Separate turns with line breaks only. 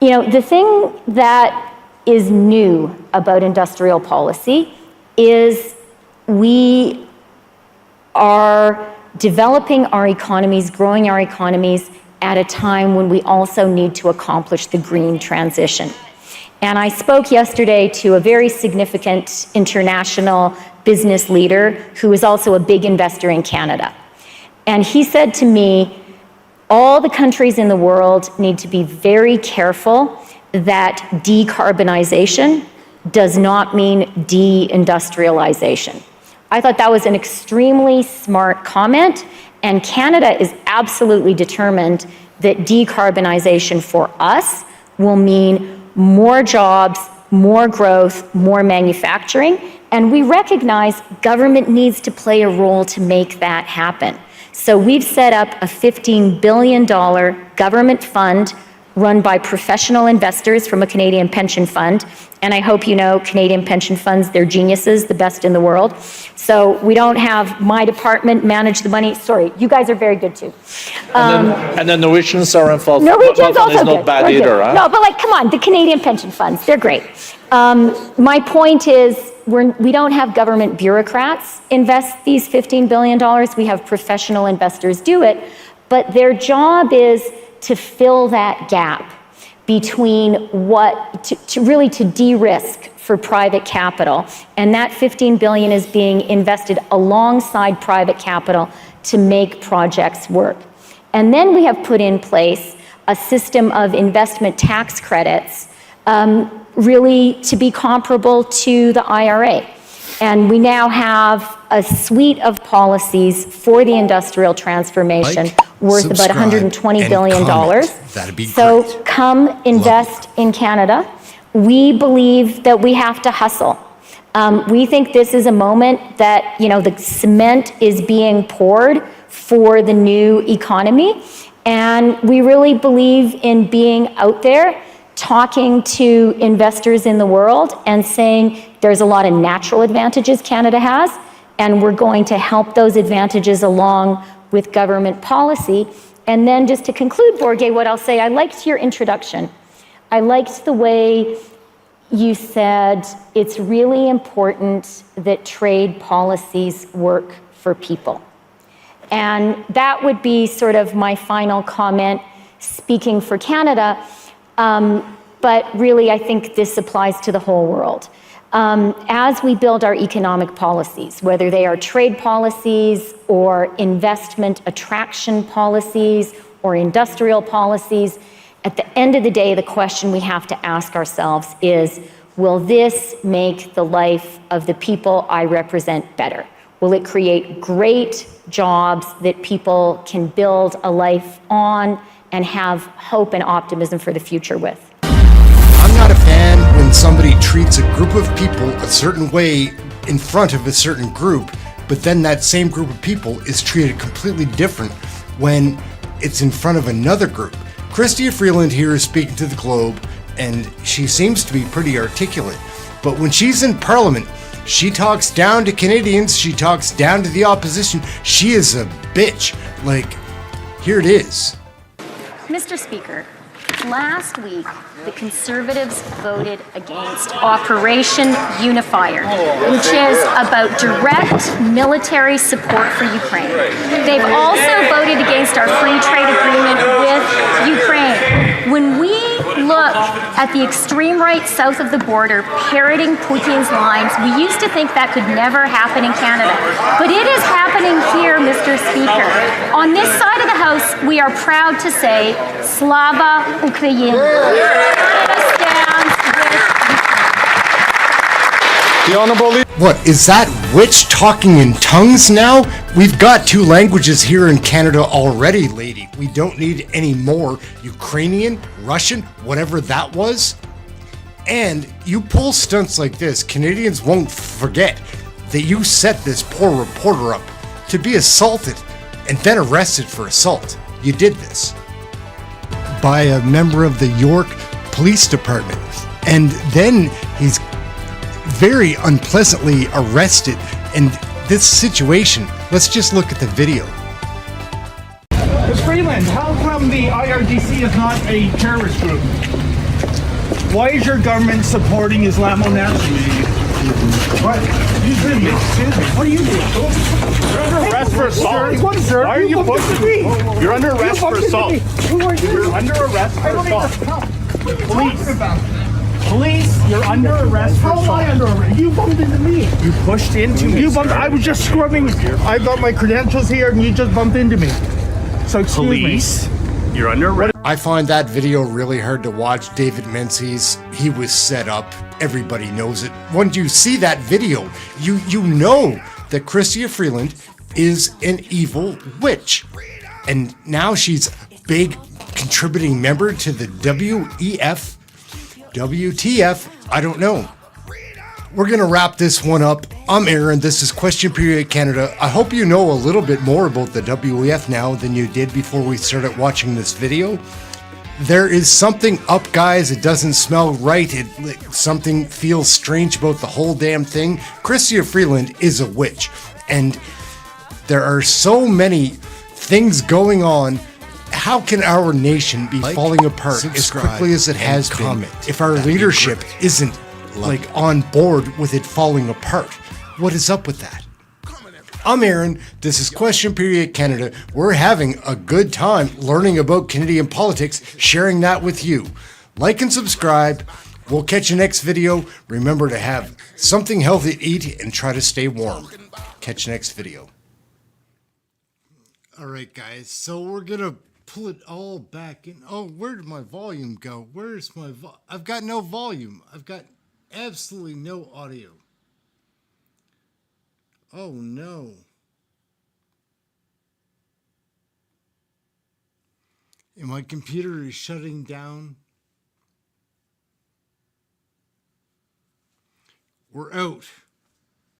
You know, the thing that is new about industrial policy is we are developing our economies, growing our economies at a time when we also need to accomplish the green transition. And I spoke yesterday to a very significant international business leader who is also a big investor in Canada. And he said to me, all the countries in the world need to be very careful that decarbonization does not mean deindustrialization. I thought that was an extremely smart comment, and Canada is absolutely determined that decarbonization for us will mean more jobs, more growth, more manufacturing, and we recognize government needs to play a role to make that happen. So we've set up a $15 billion government fund run by professional investors from a Canadian pension fund. And I hope you know Canadian pension funds, they're geniuses, the best in the world. So we don't have my department manage the money. Sorry, you guys are very good too.
And the Norwegians are involved.
Norwegians also
is
good.
not bad
We're
either,
good.
huh?
No, but like, come on, the Canadian pension funds, they're great. My point is, we don't have government bureaucrats invest these $15 billion. We have professional investors do it, but their job is to fill that gap between to de-risk for private capital. And that 15 billion is being invested alongside private capital to make projects work. And then we have put in place a system of investment tax credits, really to be comparable to the IRA. And we now have a suite of policies for the industrial transformation worth about $120 billion.
That'd be
so
great.
Come invest in Canada. We believe that we have to hustle. We think this is a moment that, you know, the cement is being poured for the new economy. And we really believe in being out there, talking to investors in the world and saying there's a lot of natural advantages Canada has, and we're going to help those advantages along with government policy. And then just to conclude, Borge, what I'll say, I liked your introduction. I liked the way you said it's really important that trade policies work for people. And that would be sort of my final comment, speaking for Canada. But really, I think this applies to the whole world. As we build our economic policies, whether they are trade policies or investment attraction policies or industrial policies, at the end of the day, the question we have to ask ourselves is, will this make the life of the people I represent better? Will it create great jobs that people can build a life on and have hope and optimism for the future with?
I'm not a fan when somebody treats a group of people a certain way in front of a certain group, but then that same group of people is treated completely different when it's in front of another group. CHYSTIA Freeland here is speaking to the Globe, and she seems to be pretty articulate. But when she's in Parliament, she talks down to Canadians, she talks down to the opposition. She is a bitch. Like, here it is.
Mr. Speaker, last week, the Conservatives voted against Operation Unifier, which is about direct military support for Ukraine. They've also voted against our free trade agreement with Ukraine. When we look at the extreme right south of the border parroting Putin's lines, we used to think that could never happen in Canada. But it is happening here, Mr. Speaker. On this side of the House, we are proud to say, Slava Ukraini.
The Honourable...
What, is that witch talking in tongues now? We've got 2 languages here in Canada already, lady. We don't need any more Ukrainian, Russian, whatever that was. And you pull stunts like this, Canadians won't forget that you set this poor reporter up to be assaulted and then arrested for assault. You did this by a member of the York Police Department. And then he's very unpleasantly arrested. And this situation, let's just look at the video.
Ms. Freeland, how come the IRGC is not a terrorist group? Why is your government supporting Islamo nationalism? What? What are you doing?
You're under arrest for assault.
What, sir?
Why are you pushing me? You're under arrest for assault. You're under arrest for assault.
Police, you're under arrest for assault. How am I under arrest? You bumped into me.
You pushed into me.
You bumped. I was just scrubbing. I got my credentials here, and you just bumped into me. So excuse
Police, you're under arrest.
I find that video really hard to watch. David Menzies, he was set up. Everybody knows it. When you see that video, you know that Chrystia Freeland is an evil witch. And now she's a big contributing member to the WEF, WTF, I don't know. We're going to wrap this one up. I'm Aaron. This is Question Period Canada. I hope you know a little bit more about the WEF now than you did before we started watching this video. There is something up, guys. It doesn't smell right. Something feels strange about the whole damn thing. Chrystia Freeland is a witch. And there are so many things going on. How can our nation be falling apart as quickly as it has been if our leadership isn't on board with it falling apart? What is up with that? I'm Aaron. This is Question Period Canada. We're having a good time learning about Canadian politics, sharing that with you. Like and subscribe. We'll catch you next video. Remember to have something healthy to eat and try to stay warm. Catch you next video. All right, guys. So we're going to pull it all back in. Oh, where did my volume go? Where's my I've got no volume. I've got absolutely no audio. Oh no. And my computer is shutting down. We're out.